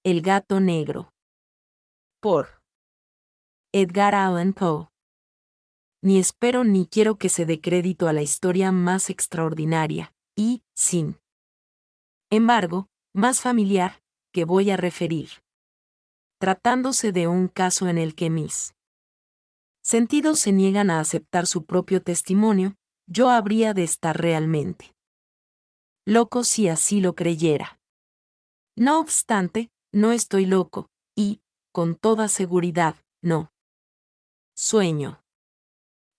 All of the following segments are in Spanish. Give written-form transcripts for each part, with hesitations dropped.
El gato negro. Por Edgar Allan Poe. Ni espero ni quiero que se dé crédito a la historia más extraordinaria, y, sin embargo, más familiar, que voy a referir. Tratándose de un caso en el que mis sentidos se niegan a aceptar su propio testimonio, yo habría de estar realmente loco si así lo creyera. No obstante, no estoy loco, y, con toda seguridad, no sueño.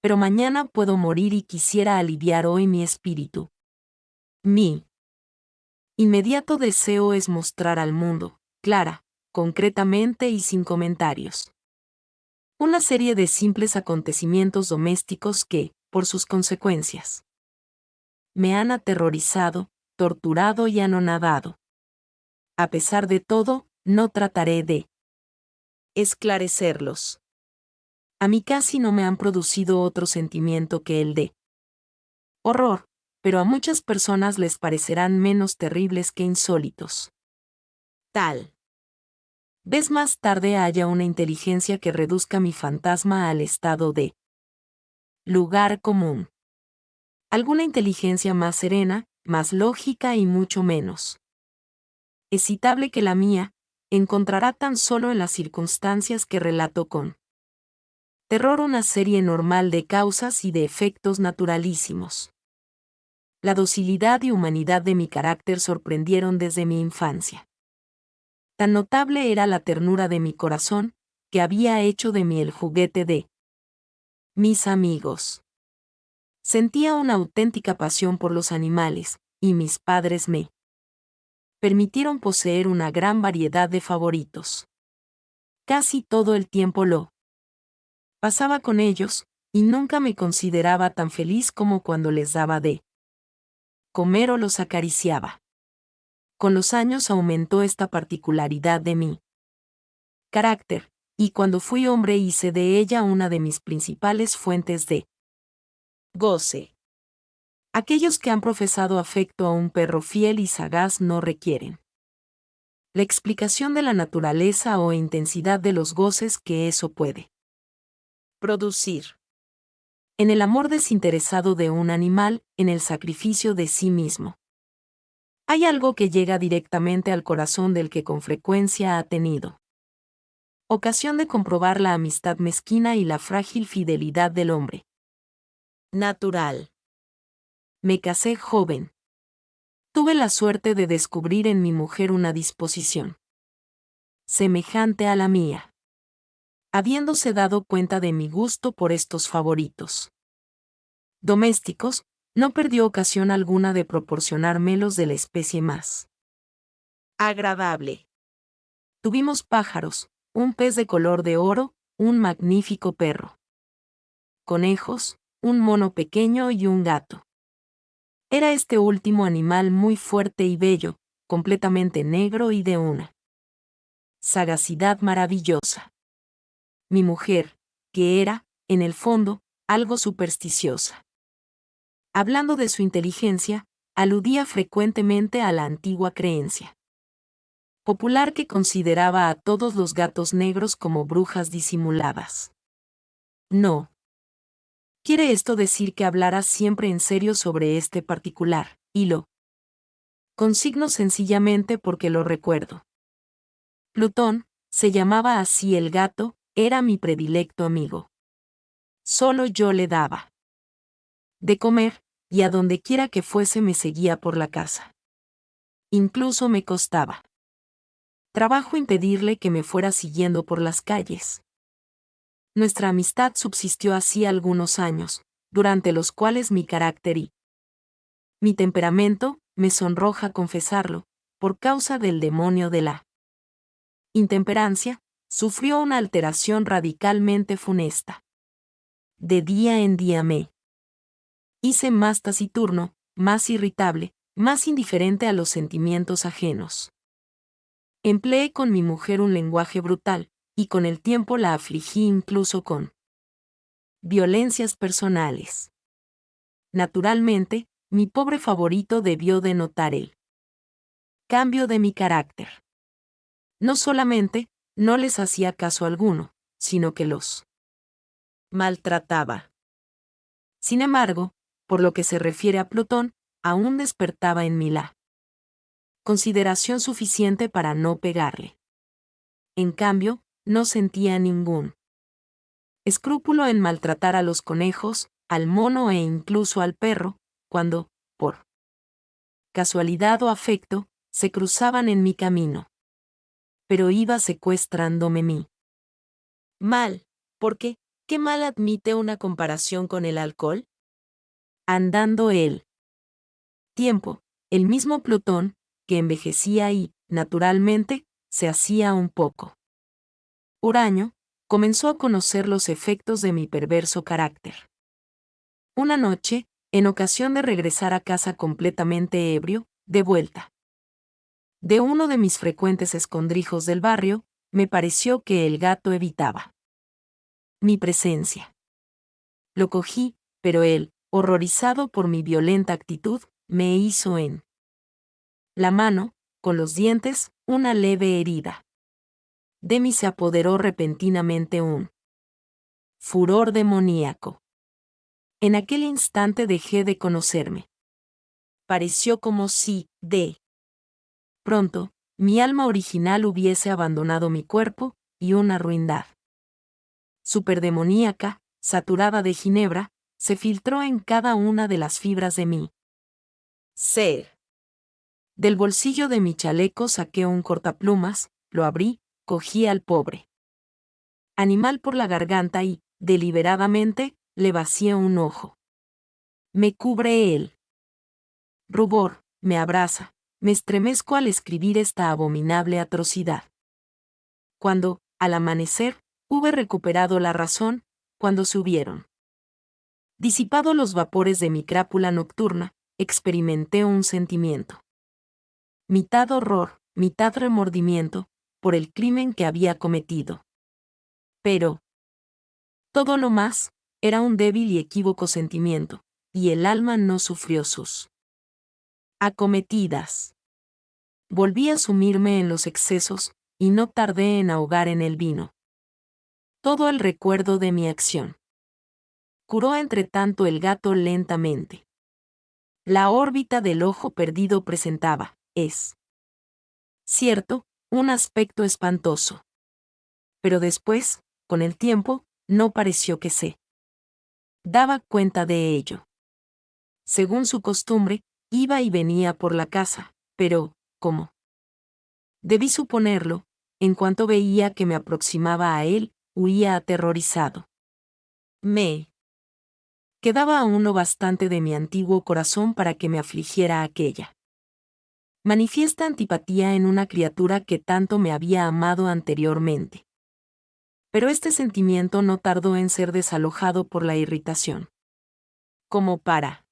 Pero mañana puedo morir y quisiera aliviar hoy mi espíritu. Mi inmediato deseo es mostrar al mundo, clara, concretamente y sin comentarios, una serie de simples acontecimientos domésticos que, por sus consecuencias, me han aterrorizado, torturado y anonadado. A pesar de todo, no trataré de esclarecerlos. A mí casi no me han producido otro sentimiento que el de horror, pero a muchas personas les parecerán menos terribles que insólitos. Tal vez más tarde haya una inteligencia que reduzca mi fantasma al estado de lugar común. Alguna inteligencia más serena, más lógica y mucho menos excitable que la mía, encontrará tan solo en las circunstancias que relato con terror una serie normal de causas y de efectos naturalísimos. La docilidad y humanidad de mi carácter sorprendieron desde mi infancia. Tan notable era la ternura de mi corazón, que había hecho de mí el juguete de mis amigos. Sentía una auténtica pasión por los animales, y mis padres me permitieron poseer una gran variedad de favoritos. Casi todo el tiempo lo pasaba con ellos, y nunca me consideraba tan feliz como cuando les daba de comer o los acariciaba. Con los años aumentó esta particularidad de mi carácter, y cuando fui hombre hice de ella una de mis principales fuentes de goce. Aquellos que han profesado afecto a un perro fiel y sagaz no requieren la explicación de la naturaleza o intensidad de los goces que eso puede producir. En el amor desinteresado de un animal, en el sacrificio de sí mismo. Hay algo que llega directamente al corazón del que con frecuencia ha tenido ocasión de comprobar la amistad mezquina y la frágil fidelidad del hombre natural. Me casé joven. Tuve la suerte de descubrir en mi mujer una disposición semejante a la mía, habiéndose dado cuenta de mi gusto por estos favoritos domésticos, no perdió ocasión alguna de proporcionármelos de la especie más agradable. Tuvimos pájaros, un pez de color de oro, un magnífico perro, conejos, un mono pequeño y un gato. Era este último animal muy fuerte y bello, completamente negro y de una sagacidad maravillosa. Mi mujer, que era, en el fondo, algo supersticiosa, hablando de su inteligencia, aludía frecuentemente a la antigua creencia popular que consideraba a todos los gatos negros como brujas disimuladas. No quiere esto decir que hablara siempre en serio sobre este particular, y lo consigno sencillamente porque lo recuerdo. Plutón, se llamaba así el gato, era mi predilecto amigo. Solo yo le daba de comer, y a donde quiera que fuese me seguía por la casa. Incluso me costaba trabajo impedirle que me fuera siguiendo por las calles. Nuestra amistad subsistió así algunos años, durante los cuales mi carácter y mi temperamento, me sonroja confesarlo, por causa del demonio de la intemperancia, sufrió una alteración radicalmente funesta. De día en día me hice más taciturno, más irritable, más indiferente a los sentimientos ajenos. Empleé con mi mujer un lenguaje brutal, y con el tiempo la afligí incluso con violencias personales. Naturalmente, mi pobre favorito debió de notar el cambio de mi carácter. No solamente no les hacía caso alguno, sino que los maltrataba. Sin embargo, por lo que se refiere a Plutón, aún despertaba en mí la consideración suficiente para no pegarle. En cambio, no sentía ningún escrúpulo en maltratar a los conejos, al mono e incluso al perro, cuando, por casualidad o afecto, se cruzaban en mi camino. Pero iba secuestrándome mi mal, porque, ¿qué mal admite una comparación con el alcohol? Andando el tiempo, el mismo Plutón, que envejecía y, naturalmente, se hacía un poco huraño, comenzó a conocer los efectos de mi perverso carácter. Una noche, en ocasión de regresar a casa completamente ebrio, de vuelta de uno de mis frecuentes escondrijos del barrio, me pareció que el gato evitaba mi presencia. Lo cogí, pero él, horrorizado por mi violenta actitud, me hizo en la mano, con los dientes, una leve herida. De mí se apoderó repentinamente un furor demoníaco. En aquel instante dejé de conocerme. Pareció como si, de pronto, mi alma original hubiese abandonado mi cuerpo, y una ruindad superdemoníaca, saturada de ginebra, se filtró en cada una de las fibras de mi ser. Del bolsillo de mi chaleco saqué un cortaplumas, lo abrí, cogí al pobre animal por la garganta y, deliberadamente, le vacié un ojo. Me cubre el rubor, me abraza, me estremezco al escribir esta abominable atrocidad. Cuando, al amanecer, hube recuperado la razón, cuando se hubieron disipado los vapores de mi crápula nocturna, experimenté un sentimiento. Mitad horror, mitad remordimiento, por el crimen que había cometido. Pero todo lo más, era un débil y equívoco sentimiento, y el alma no sufrió sus acometidas. Volví a sumirme en los excesos, y no tardé en ahogar en el vino todo el recuerdo de mi acción. Curó entre tanto el gato lentamente. La órbita del ojo perdido presentaba, es cierto, un aspecto espantoso. Pero después, con el tiempo, no pareció que se daba cuenta de ello. Según su costumbre, iba y venía por la casa, pero, ¿cómo debí suponerlo? En cuanto veía que me aproximaba a él, huía aterrorizado. Me quedaba aún lo bastante de mi antiguo corazón para que me afligiera aquella manifiesta antipatía en una criatura que tanto me había amado anteriormente. Pero este sentimiento no tardó en ser desalojado por la irritación. Como para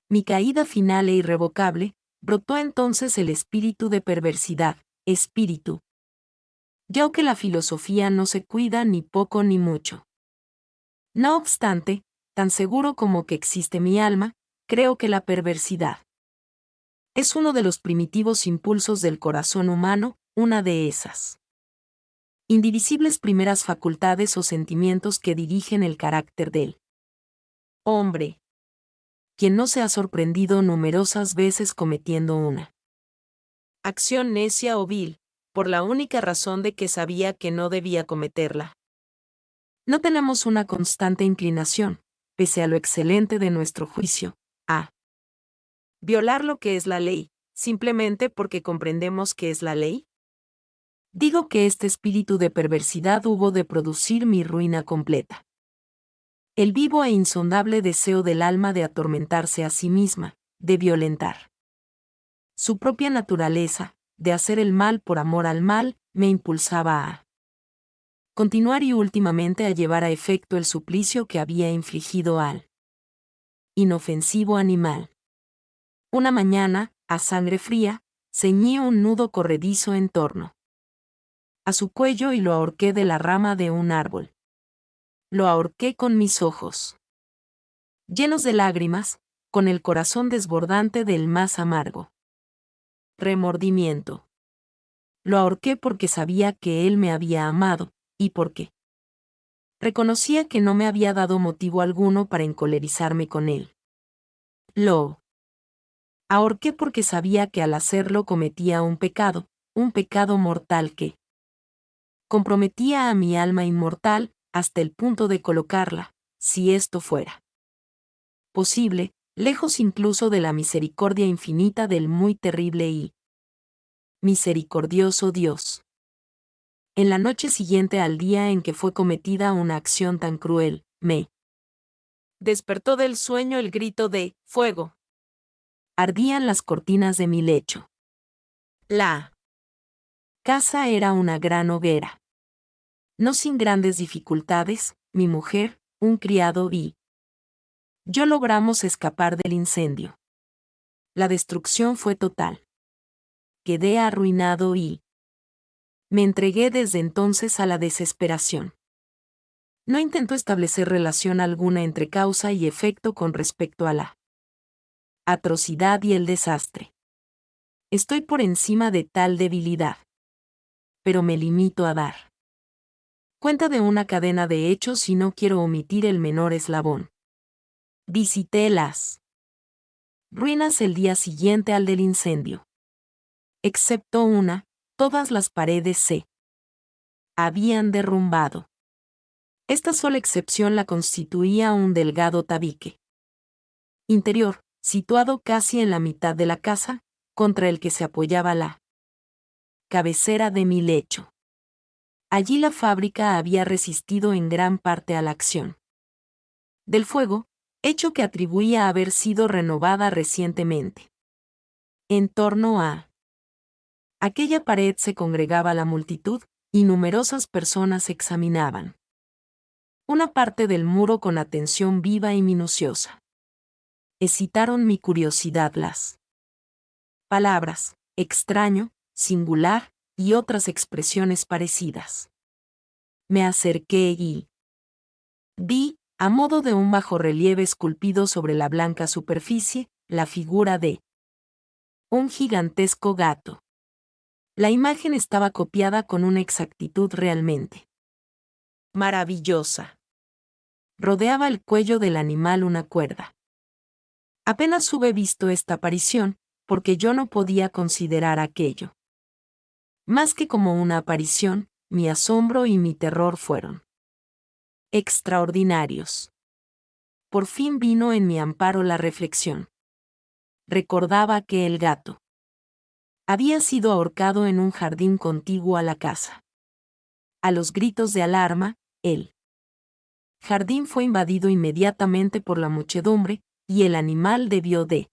mi caída final e irrevocable, brotó entonces el espíritu de perversidad, espíritu. Ya que la filosofía no se cuida ni poco ni mucho. No obstante, tan seguro como que existe mi alma, creo que la perversidad es uno de los primitivos impulsos del corazón humano, una de esas indivisibles primeras facultades o sentimientos que dirigen el carácter del hombre, quien no se ha sorprendido numerosas veces cometiendo una acción necia o vil, por la única razón de que sabía que no debía cometerla. No tenemos una constante inclinación, pese a lo excelente de nuestro juicio, a violar lo que es la ley, simplemente porque comprendemos que es la ley. Digo que este espíritu de perversidad hubo de producir mi ruina completa. El vivo e insondable deseo del alma de atormentarse a sí misma, de violentar su propia naturaleza, de hacer el mal por amor al mal, me impulsaba a continuar y últimamente a llevar a efecto el suplicio que había infligido al inofensivo animal. Una mañana, a sangre fría, ceñí un nudo corredizo en torno a su cuello y lo ahorqué de la rama de un árbol. Lo ahorqué con mis ojos llenos de lágrimas, con el corazón desbordante del más amargo remordimiento. Lo ahorqué porque sabía que él me había amado, y porque reconocía que no me había dado motivo alguno para encolerizarme con él. Lo ahorqué porque sabía que al hacerlo cometía un pecado mortal que comprometía a mi alma inmortal hasta el punto de colocarla, si esto fuera posible, lejos incluso de la misericordia infinita del muy terrible y misericordioso Dios. En la noche siguiente al día en que fue cometida una acción tan cruel, me despertó del sueño el grito de ¡fuego! Ardían las cortinas de mi lecho. La casa era una gran hoguera. No sin grandes dificultades, mi mujer, un criado y yo logramos escapar del incendio. La destrucción fue total. Quedé arruinado y me entregué desde entonces a la desesperación. No intento establecer relación alguna entre causa y efecto con respecto a la atrocidad y el desastre. Estoy por encima de tal debilidad. Pero me limito a dar cuenta de una cadena de hechos y no quiero omitir el menor eslabón. Visité las ruinas el día siguiente al del incendio. Excepto una, todas las paredes se habían derrumbado. Esta sola excepción la constituía un delgado tabique interior, situado casi en la mitad de la casa, contra el que se apoyaba la cabecera de mi lecho. Allí la fábrica había resistido en gran parte a la acción del fuego, hecho que atribuía a haber sido renovada recientemente. En torno a aquella pared se congregaba la multitud, y numerosas personas examinaban una parte del muro con atención viva y minuciosa. Excitaron mi curiosidad las palabras extraño, singular, y otras expresiones parecidas. Me acerqué y vi, a modo de un bajorrelieve esculpido sobre la blanca superficie, la figura de un gigantesco gato. La imagen estaba copiada con una exactitud realmente maravillosa. Rodeaba el cuello del animal una cuerda. Apenas hube visto esta aparición, porque yo no podía considerar aquello más que como una aparición, mi asombro y mi terror fueron extraordinarios. Por fin vino en mi amparo la reflexión. Recordaba que el gato había sido ahorcado en un jardín contiguo a la casa. A los gritos de alarma, el jardín fue invadido inmediatamente por la muchedumbre, y el animal debió de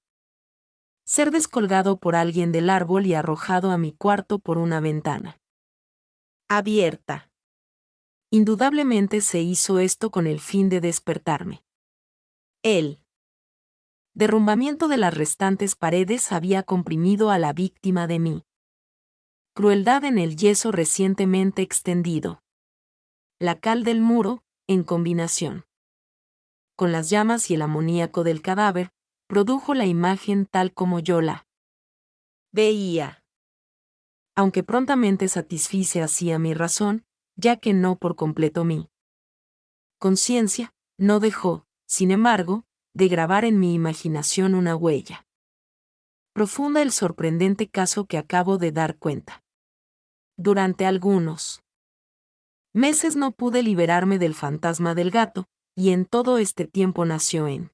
ser descolgado por alguien del árbol y arrojado a mi cuarto por una ventana abierta. Indudablemente se hizo esto con el fin de despertarme. El derrumbamiento de las restantes paredes había comprimido a la víctima de mi crueldad en el yeso recientemente extendido. La cal del muro, en combinación con las llamas y el amoníaco del cadáver, produjo la imagen tal como yo la veía. Aunque prontamente satisfice así a mi razón, ya que no por completo mi conciencia, no dejó, sin embargo, de grabar en mi imaginación una huella profunda el sorprendente caso que acabo de dar cuenta. Durante algunos meses no pude liberarme del fantasma del gato, y en todo este tiempo nació en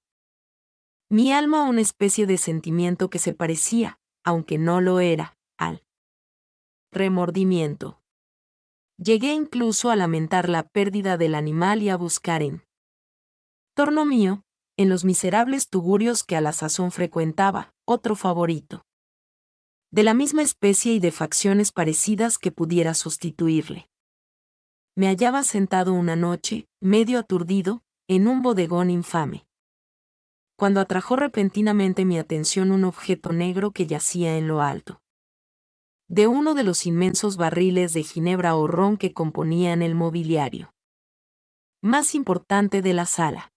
mi alma una especie de sentimiento que se parecía, aunque no lo era, al remordimiento. Llegué incluso a lamentar la pérdida del animal y a buscar en torno mío, en los miserables tugurios que a la sazón frecuentaba, otro favorito de la misma especie y de facciones parecidas que pudiera sustituirle. Me hallaba sentado una noche, medio aturdido, en un bodegón infame, cuando atrajo repentinamente mi atención un objeto negro que yacía en lo alto de uno de los inmensos barriles de ginebra o ron que componían el mobiliario más importante de la sala.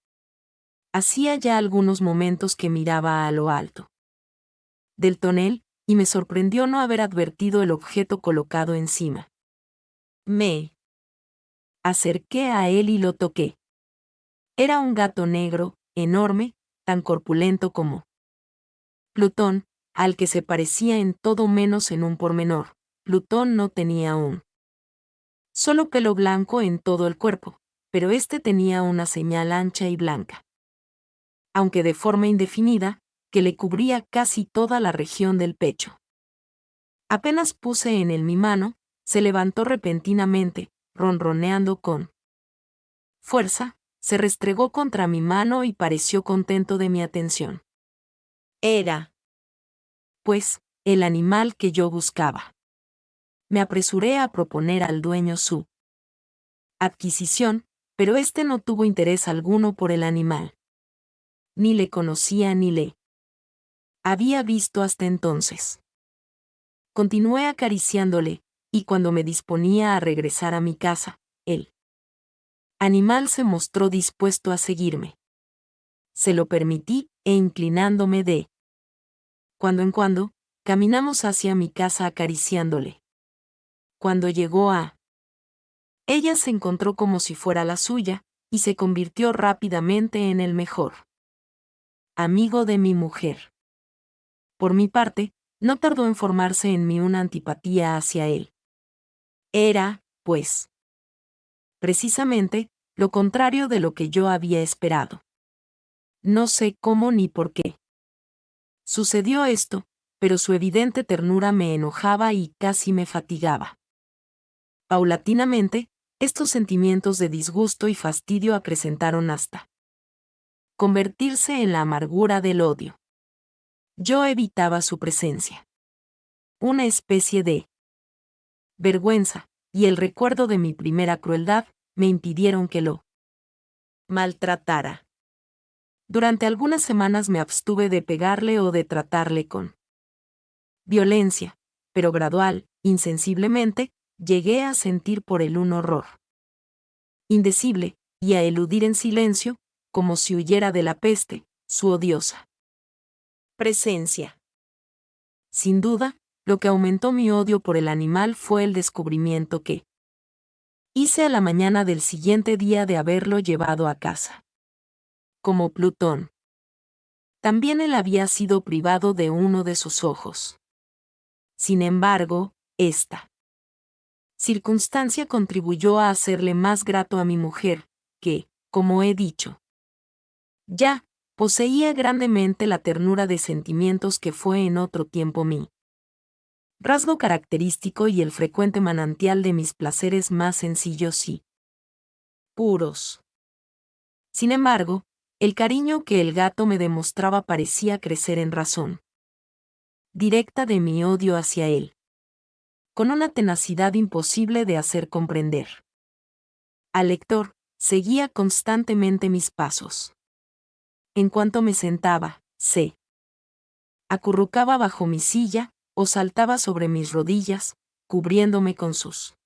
Hacía ya algunos momentos que miraba a lo alto del tonel, y me sorprendió no haber advertido el objeto colocado encima. Me acerqué a él y lo toqué. Era un gato negro, enorme, tan corpulento como Plutón, al que se parecía en todo menos en un pormenor. Plutón no tenía solo pelo blanco en todo el cuerpo, pero este tenía una señal ancha y blanca, aunque de forma indefinida, que le cubría casi toda la región del pecho. Apenas puse en él mi mano, se levantó repentinamente, ronroneando con fuerza, se restregó contra mi mano y pareció contento de mi atención. Era, pues, el animal que yo buscaba. Me apresuré a proponer al dueño su adquisición, pero éste no tuvo interés alguno por el animal. Ni le conocía ni le había visto hasta entonces. Continué acariciándole, y cuando me disponía a regresar a mi casa, el animal se mostró dispuesto a seguirme. Se lo permití, e inclinándome de cuando en cuando, caminamos hacia mi casa acariciándole. Cuando llegó a ella se encontró como si fuera la suya, y se convirtió rápidamente en el mejor amigo de mi mujer. Por mi parte, no tardó en formarse en mí una antipatía hacia él. Era, pues, precisamente, lo contrario de lo que yo había esperado. No sé cómo ni por qué sucedió esto, pero su evidente ternura me enojaba y casi me fatigaba. Paulatinamente, estos sentimientos de disgusto y fastidio acrecentaron hasta convertirse en la amargura del odio. Yo evitaba su presencia. Una especie de vergüenza, y el recuerdo de mi primera crueldad, me impidieron que lo maltratara. Durante algunas semanas me abstuve de pegarle o de tratarle con violencia, pero gradual, insensiblemente, llegué a sentir por él un horror indecible, y a eludir en silencio, como si huyera de la peste, su odiosa presencia. Sin duda, lo que aumentó mi odio por el animal fue el descubrimiento que hice a la mañana del siguiente día de haberlo llevado a casa. Como Plutón. También él había sido privado de uno de sus ojos. Sin embargo, esta circunstancia contribuyó a hacerle más grato a mi mujer, que, como he dicho, ya poseía grandemente la ternura de sentimientos que fue en otro tiempo mi rasgo característico y el frecuente manantial de mis placeres más sencillos y puros. Sin embargo, el cariño que el gato me demostraba parecía crecer en razón directa de mi odio hacia él, con una tenacidad imposible de hacer comprender al lector. Seguía constantemente mis pasos. En cuanto me sentaba, se acurrucaba bajo mi silla, o saltaba sobre mis rodillas, cubriéndome con sus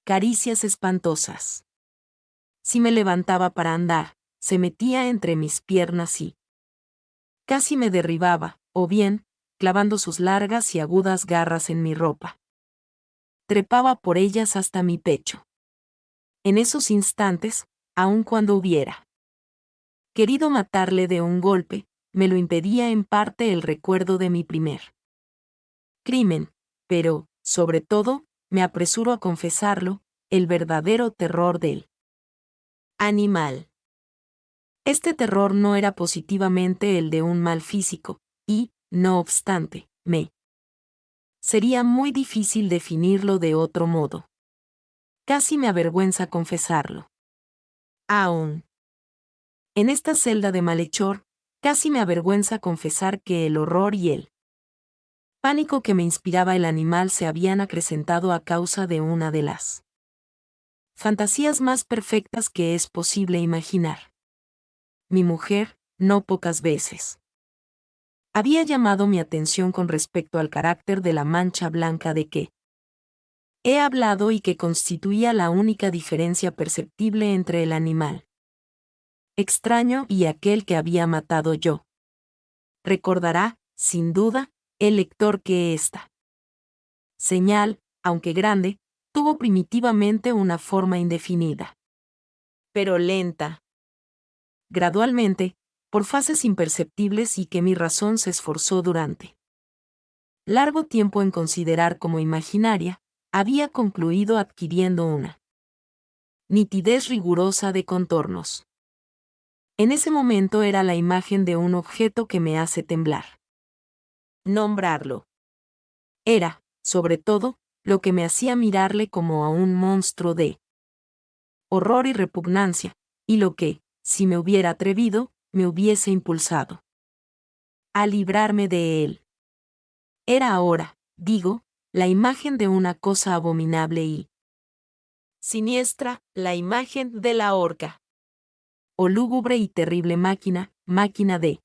caricias espantosas. Si me levantaba para andar, se metía entre mis piernas y casi me derribaba, o bien, clavando sus largas y agudas garras en mi ropa, trepaba por ellas hasta mi pecho. En esos instantes, aun cuando hubiera querido matarle de un golpe, me lo impedía en parte el recuerdo de mi primer crimen, pero, sobre todo, me apresuro a confesarlo, el verdadero terror del animal. Este terror no era positivamente el de un mal físico, y, no obstante, me sería muy difícil definirlo de otro modo. Casi me avergüenza confesarlo. Aún en esta celda de malhechor, casi me avergüenza confesar que el horror y el pánico que me inspiraba el animal se habían acrecentado a causa de una de las fantasías más perfectas que es posible imaginar. Mi mujer, no pocas veces, había llamado mi atención con respecto al carácter de la mancha blanca de que he hablado y que constituía la única diferencia perceptible entre el animal extraño y aquel que había matado yo. Recordará, sin duda, el lector que esta señal, aunque grande, tuvo primitivamente una forma indefinida. Pero lenta. Gradualmente, por fases imperceptibles y que mi razón se esforzó durante largo tiempo en considerar como imaginaria, había concluido adquiriendo una nitidez rigurosa de contornos. En ese momento era la imagen de un objeto que me hace temblar. Nombrarlo. Era, sobre todo, lo que me hacía mirarle como a un monstruo de horror y repugnancia, y lo que, si me hubiera atrevido, me hubiese impulsado a librarme de él. Era ahora, digo, la imagen de una cosa abominable y siniestra, la imagen de la horca. O lúgubre y terrible máquina, máquina de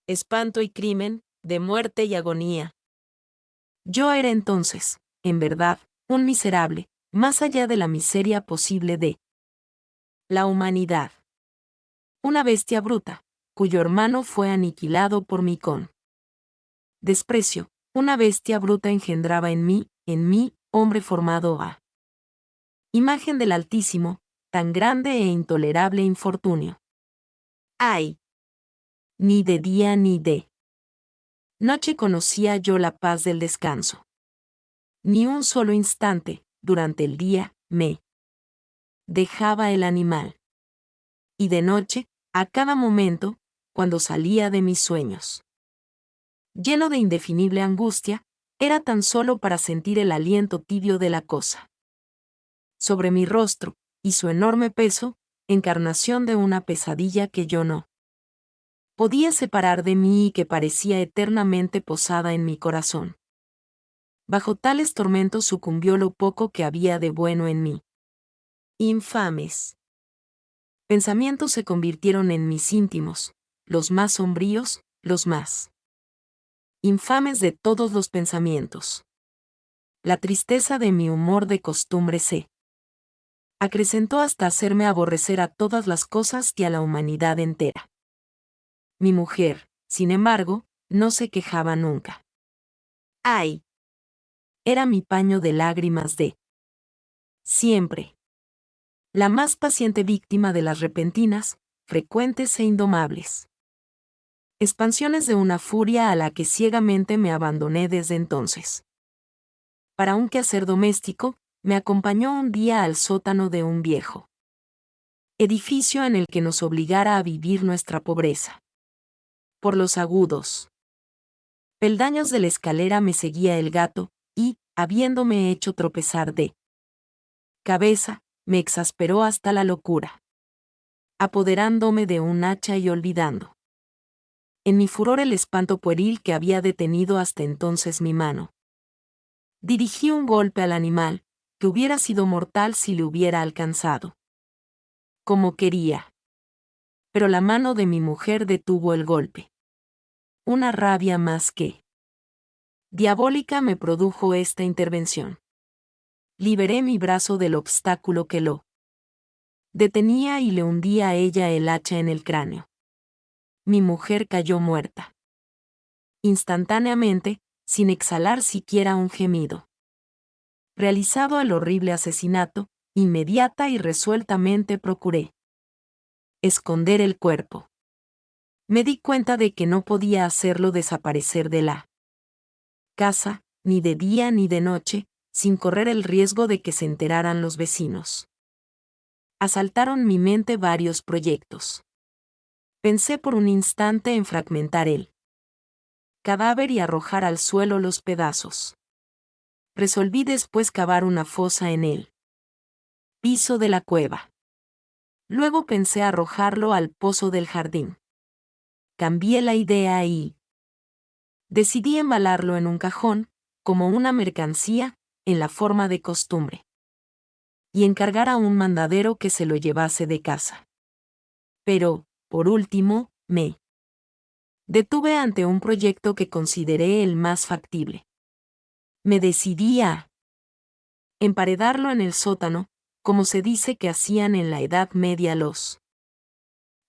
espanto y crimen, de muerte y agonía. Yo era entonces, en verdad, un miserable, más allá de la miseria posible de la humanidad. Una bestia bruta, cuyo hermano fue aniquilado por mí con desprecio. Una bestia bruta engendraba en mí, hombre formado a imagen del Altísimo, tan grande e intolerable infortunio. ¡Ay! Ni de día ni de noche conocía yo la paz del descanso. Ni un solo instante, durante el día, me dejaba el animal. Y de noche, a cada momento, cuando salía de mis sueños, lleno de indefinible angustia, era tan solo para sentir el aliento tibio de la cosa sobre mi rostro, y su enorme peso, encarnación de una pesadilla que yo no podía separar de mí y que parecía eternamente posada en mi corazón. Bajo tales tormentos sucumbió lo poco que había de bueno en mí. Infames pensamientos se convirtieron en mis íntimos, los más sombríos, los más infames de todos los pensamientos. La tristeza de mi humor de costumbre se acrecentó hasta hacerme aborrecer a todas las cosas y a la humanidad entera. Mi mujer, sin embargo, no se quejaba nunca. ¡Ay! Era mi paño de lágrimas de siempre. La más paciente víctima de las repentinas, frecuentes e indomables expansiones de una furia a la que ciegamente me abandoné desde entonces. Para un quehacer doméstico, me acompañó un día al sótano de un viejo edificio en el que nos obligara a vivir nuestra pobreza. Por los agudos peldaños de la escalera me seguía el gato, y, habiéndome hecho tropezar de cabeza, me exasperó hasta la locura, apoderándome de un hacha y olvidando en mi furor el espanto pueril que había detenido hasta entonces mi mano. Dirigí un golpe al animal, que hubiera sido mortal si le hubiera alcanzado como quería. Pero la mano de mi mujer detuvo el golpe. Una rabia más que diabólica me produjo esta intervención. Liberé mi brazo del obstáculo que lo detenía y le hundí a ella el hacha en el cráneo. Mi mujer cayó muerta. Instantáneamente, sin exhalar siquiera un gemido. Realizado el horrible asesinato, inmediata y resueltamente procuré esconder el cuerpo. Me di cuenta de que no podía hacerlo desaparecer de la casa, ni de día ni de noche, sin correr el riesgo de que se enteraran los vecinos. Asaltaron mi mente varios proyectos. Pensé por un instante en fragmentar el cadáver y arrojar al suelo los pedazos. Resolví después cavar una fosa en el piso de la cueva. Luego pensé arrojarlo al pozo del jardín. Cambié la idea y decidí embalarlo en un cajón, como una mercancía, en la forma de costumbre, y encargar a un mandadero que se lo llevase de casa. Pero, por último, me detuve ante un proyecto que consideré el más factible. Me decidí a emparedarlo en el sótano, como se dice que hacían en la Edad Media los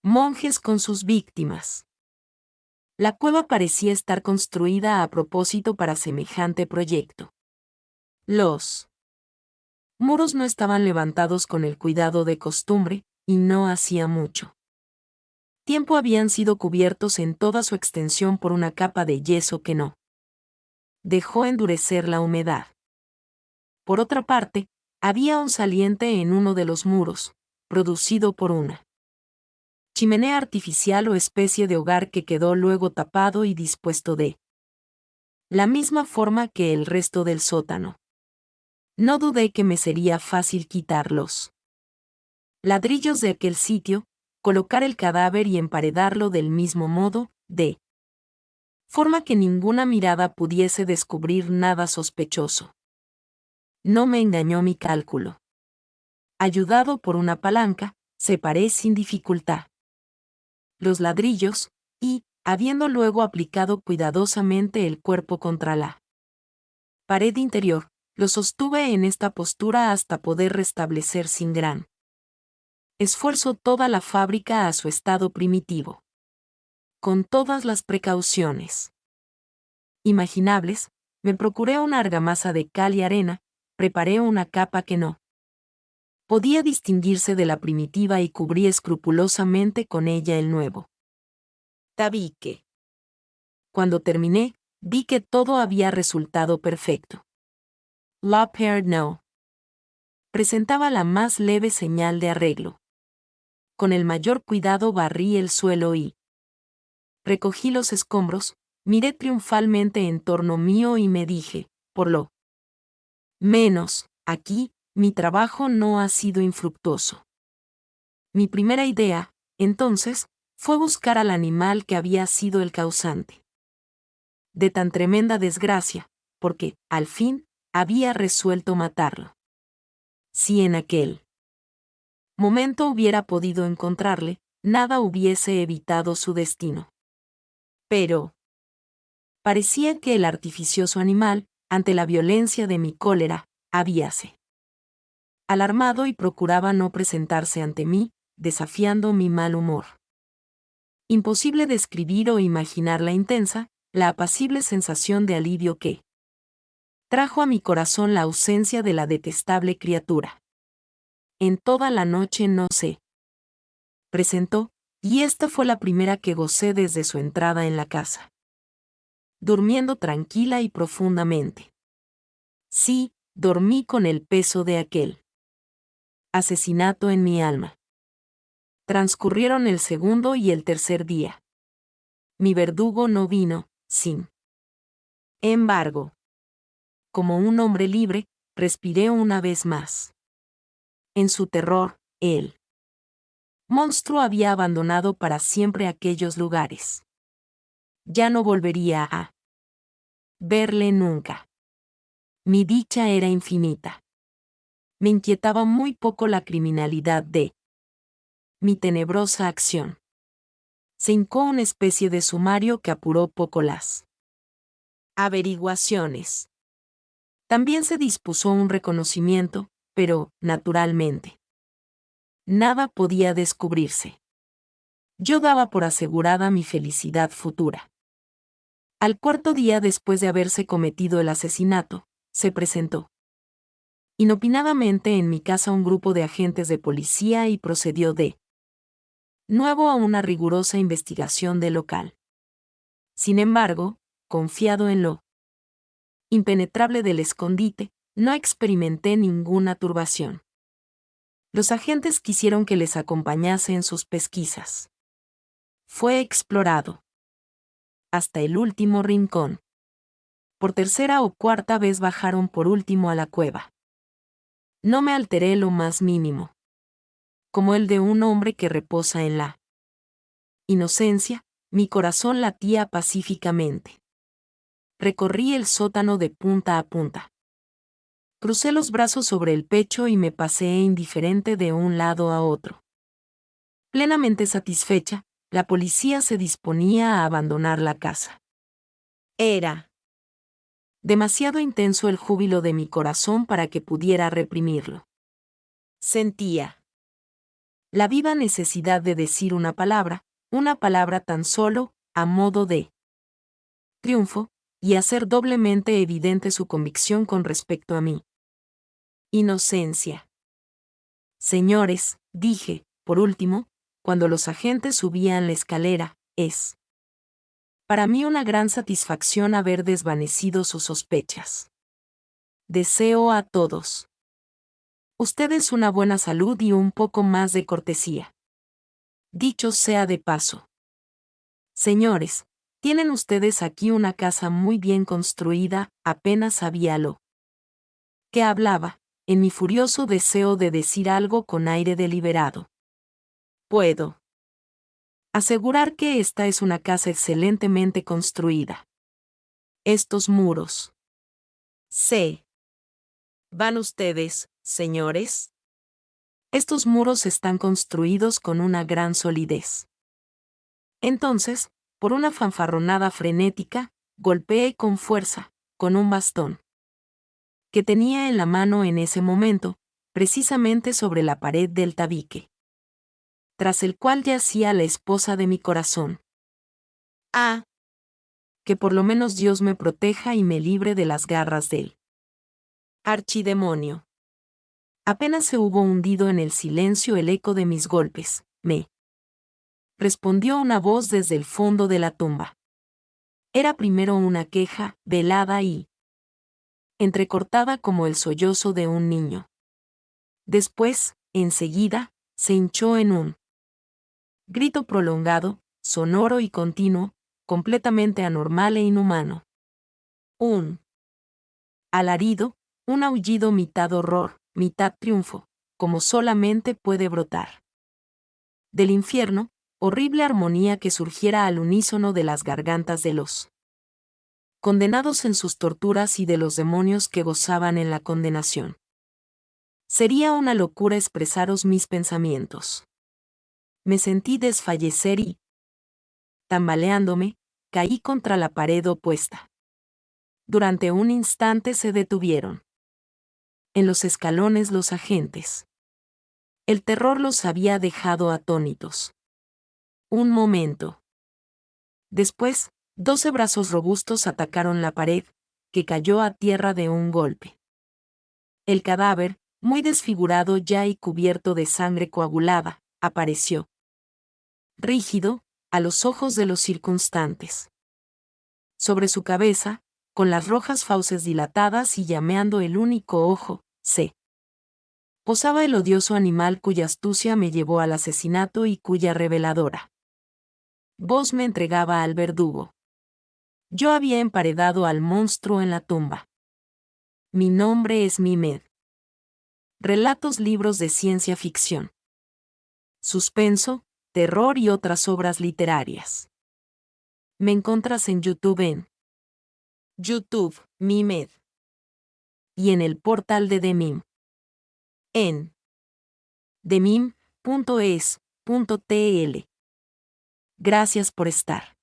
monjes con sus víctimas. La cueva parecía estar construida a propósito para semejante proyecto. Los muros no estaban levantados con el cuidado de costumbre, y no hacía mucho tiempo habían sido cubiertos en toda su extensión por una capa de yeso que no dejó endurecer la humedad. Por otra parte, había un saliente en uno de los muros, producido por una chimenea artificial o especie de hogar que quedó luego tapado y dispuesto de la misma forma que el resto del sótano. No dudé que me sería fácil quitar los ladrillos de aquel sitio, colocar el cadáver y emparedarlo del mismo modo, de forma que ninguna mirada pudiese descubrir nada sospechoso. No me engañó mi cálculo. Ayudado por una palanca, separé sin dificultad los ladrillos, y, habiendo luego aplicado cuidadosamente el cuerpo contra la pared interior, lo sostuve en esta postura hasta poder restablecer sin gran esfuerzo toda la fábrica a su estado primitivo. Con todas las precauciones imaginables, me procuré una argamasa de cal y arena, preparé una capa que no podía distinguirse de la primitiva y cubrí escrupulosamente con ella el nuevo tabique. Cuando terminé, vi que todo había resultado perfecto. La paire no presentaba la más leve señal de arreglo. Con el mayor cuidado barrí el suelo y recogí los escombros, miré triunfalmente en torno mío y me dije, por lo menos, aquí, mi trabajo no ha sido infructuoso. Mi primera idea, entonces, fue buscar al animal que había sido el causante de tan tremenda desgracia, porque, al fin, había resuelto matarlo. Si en aquel momento hubiera podido encontrarle, nada hubiese evitado su destino. Pero parecía que el artificioso animal, ante la violencia de mi cólera, habíase alarmado y procuraba no presentarse ante mí, desafiando mi mal humor. Imposible describir o imaginar la intensa, la apacible sensación de alivio que trajo a mi corazón la ausencia de la detestable criatura. En toda la noche no se presentó, y esta fue la primera que gocé desde su entrada en la casa. Durmiendo tranquila y profundamente. Sí, dormí con el peso de aquel asesinato en mi alma. Transcurrieron el segundo y el tercer día. Mi verdugo no vino, sin embargo. Como un hombre libre, respiré una vez más. En su terror, el monstruo había abandonado para siempre aquellos lugares. Ya no volvería a verle nunca. Mi dicha era infinita. Me inquietaba muy poco la criminalidad de mi tenebrosa acción. Se hincó una especie de sumario que apuró poco las averiguaciones. También se dispuso un reconocimiento, pero, naturalmente, nada podía descubrirse. Yo daba por asegurada mi felicidad futura. Al cuarto día después de haberse cometido el asesinato, se presentó inopinadamente en mi casa un grupo de agentes de policía y procedió de nuevo a una rigurosa investigación del local. Sin embargo, confiado en lo impenetrable del escondite, no experimenté ninguna turbación. Los agentes quisieron que les acompañase en sus pesquisas. Fue explorado hasta el último rincón. Por tercera o cuarta vez bajaron por último a la cueva. No me alteré lo más mínimo. Como el de un hombre que reposa en la inocencia, mi corazón latía pacíficamente. Recorrí el sótano de punta a punta. Crucé los brazos sobre el pecho y me paseé indiferente de un lado a otro. Plenamente satisfecha, la policía se disponía a abandonar la casa. Era demasiado intenso el júbilo de mi corazón para que pudiera reprimirlo. Sentía la viva necesidad de decir una palabra tan solo, a modo de triunfo, y hacer doblemente evidente su convicción con respecto a mí. Inocencia. Señores, dije, por último, cuando los agentes subían la escalera, es para mí una gran satisfacción haber desvanecido sus sospechas. Deseo a todos ustedes una buena salud y un poco más de cortesía. Dicho sea de paso. Señores, tienen ustedes aquí una casa muy bien construida, apenas sabía lo que hablaba, en mi furioso deseo de decir algo con aire deliberado. Puedo asegurar que esta es una casa excelentemente construida. Estos muros. ¿Se van ustedes, señores? Estos muros están construidos con una gran solidez. Entonces, por una fanfarronada frenética, golpeé con fuerza, con un bastón que tenía en la mano en ese momento, precisamente sobre la pared del tabique, tras el cual yacía la esposa de mi corazón. Ah, que por lo menos Dios me proteja y me libre de las garras del archidemonio. Apenas se hubo hundido en el silencio el eco de mis golpes, me respondió una voz desde el fondo de la tumba. Era primero una queja, velada y entrecortada como el sollozo de un niño. Después, enseguida, se hinchó en un grito prolongado, sonoro y continuo, completamente anormal e inhumano. Un alarido, un aullido mitad horror, mitad triunfo, como solamente puede brotar del infierno, horrible armonía que surgiera al unísono de las gargantas de los condenados en sus torturas y de los demonios que gozaban en la condenación. Sería una locura expresaros mis pensamientos. Me sentí desfallecer y, tambaleándome, caí contra la pared opuesta. Durante un instante se detuvieron. En los escalones los agentes. El terror los había dejado atónitos. Un momento. Después, 12 brazos robustos atacaron la pared, que cayó a tierra de un golpe. El cadáver, muy desfigurado ya y cubierto de sangre coagulada, apareció. Rígido, a los ojos de los circunstantes. Sobre su cabeza, con las rojas fauces dilatadas y llameando el único ojo, se posaba el odioso animal cuya astucia me llevó al asesinato y cuya reveladora voz me entregaba al verdugo. Yo había emparedado al monstruo en la tumba. Mi nombre es Mimed. Relatos, libros de ciencia ficción. Suspenso, terror y otras obras literarias. Me encuentras en YouTube en YouTube, Mimed. Y en el portal de Demim. En demim.es.tl. Gracias por estar.